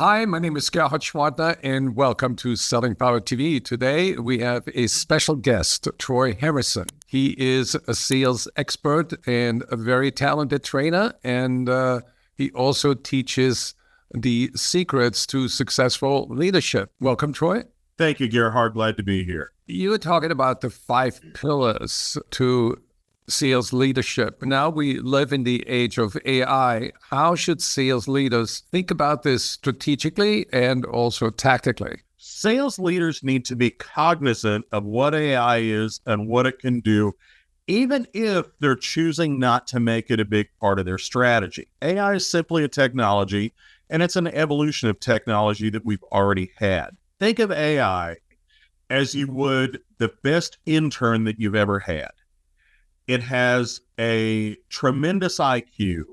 Hi, my name is Gerhard Schwartner, and welcome to Selling Power TV. Today, we have a special guest, Troy Harrison. He is a sales expert and a very talented trainer, and he also teaches the secrets to successful leadership. Welcome, Troy. Thank you, Gerhard. Glad to be here. You were talking about the 5 pillars to sales leadership. Now we live in the age of AI. How should sales leaders think about this strategically and also tactically? Sales leaders need to be cognizant of what AI is and what it can do, even if they're choosing not to make it a big part of their strategy. AI is simply a technology, and it's an evolution of technology that we've already had. Think of AI as you would the best intern that you've ever had. It has a tremendous IQ.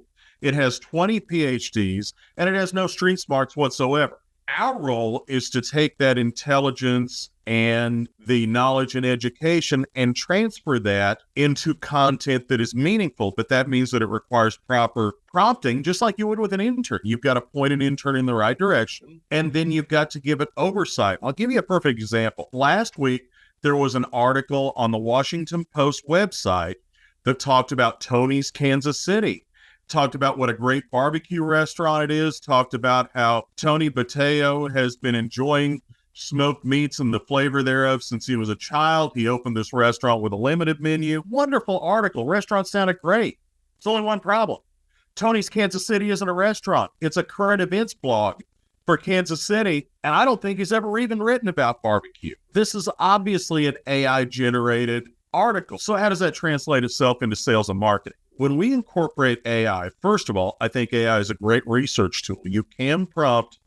It has 20 PhDs, and it has no street smarts whatsoever. Our role is to take that intelligence and the knowledge and education and transfer that into content that is meaningful. But that means that it requires proper prompting, just like you would with an intern. You've got to point an intern in the right direction, and then you've got to give it oversight. I'll give you a perfect example. Last week, there was an article on the Washington Post website that talked about Tony's Kansas City, talked about what a great barbecue restaurant it is, talked about how Tony Bateo has been enjoying smoked meats and the flavor thereof since he was a child. He opened this restaurant with a limited menu. Wonderful article. Restaurant sounded great. It's only one problem. Tony's Kansas City isn't a restaurant. It's a current events blog for Kansas City, and I don't think he's ever even written about barbecue. This is obviously an AI-generated article. So how does that translate itself into sales and marketing? When we incorporate AI, first of all, I think AI is a great research tool. You can prompt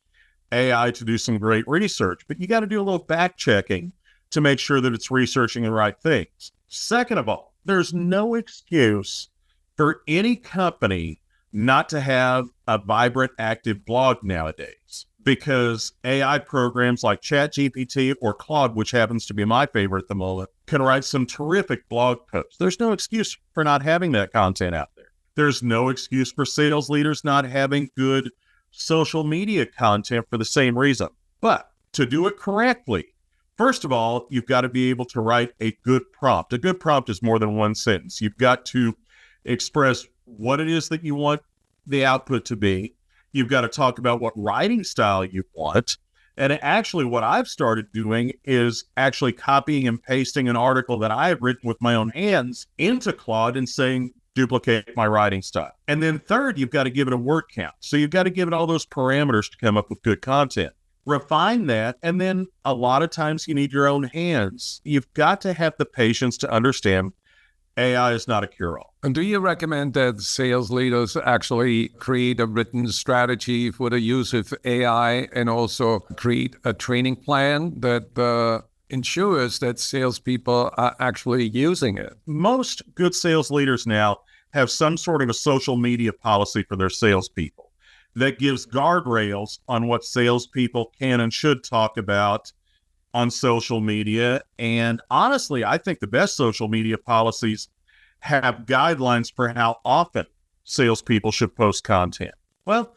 AI to do some great research, but you got to do a little back checking to make sure that it's researching the right things. Second of all, there's no excuse for any company not to have a vibrant, active blog nowadays, because AI programs like ChatGPT or Claude, which happens to be my favorite at the moment, can write some terrific blog posts. There's no excuse for not having that content out there. There's no excuse for sales leaders not having good social media content for the same reason. But to do it correctly, first of all, you've got to be able to write a good prompt. A good prompt is more than one sentence. You've got to express what it is that you want the output to be. You've got to talk about what writing style you want. And actually what I've started doing is actually copying and pasting an article that I have written with my own hands into Claude and saying, duplicate my writing style. And then third, you've got to give it a word count. So you've got to give it all those parameters to come up with good content. Refine that. And then a lot of times you need your own hands. You've got to have the patience to understand AI is not a cure-all. And do you recommend that sales leaders actually create a written strategy for the use of AI and also create a training plan that ensures that salespeople are actually using it? Most good sales leaders now have some sort of a social media policy for their salespeople that gives guardrails on what salespeople can and should talk about on social media. And honestly, I think the best social media policies have guidelines for how often salespeople should post content. Well,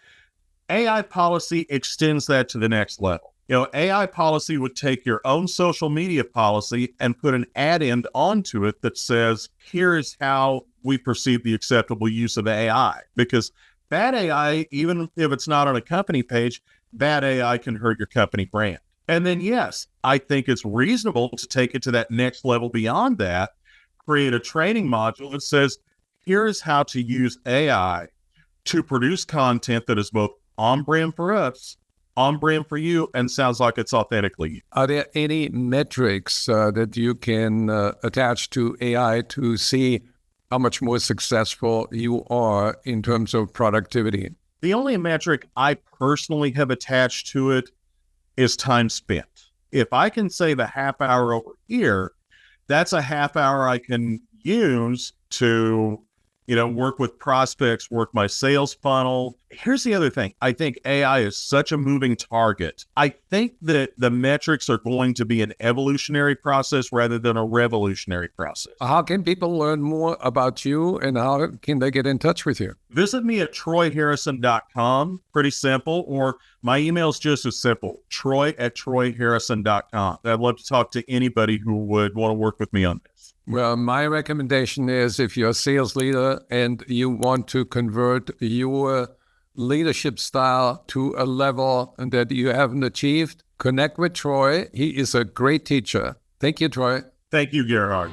AI policy extends that to the next level. AI policy would take your own social media policy and put an add-in onto it that says, here's how we perceive the acceptable use of AI. Because bad AI, even if it's not on a company page, bad AI can hurt your company brand. And then, yes, I think it's reasonable to take it to that next level beyond that, create a training module that says, here's how to use AI to produce content that is both on brand for us, on brand for you, and sounds like it's authentically you. Are there any metrics that you can attach to AI to see how much more successful you are in terms of productivity? The only metric I personally have attached to it is time spent. If I can save a half hour over here, that's a half hour I can use to work with prospects, work my sales funnel. Here's the other thing. I think AI is such a moving target. I think that the metrics are going to be an evolutionary process rather than a revolutionary process. How can people learn more about you and how can they get in touch with you? Visit me at troyharrison.com. Pretty simple. Or my email is just as simple, troy@troyharrison.com. I'd love to talk to anybody who would want to work with me on this. Well, my recommendation is if you're a sales leader and you want to convert your leadership style to a level that you haven't achieved, connect with Troy. He is a great teacher. Thank you, Troy. Thank you, Gerhard.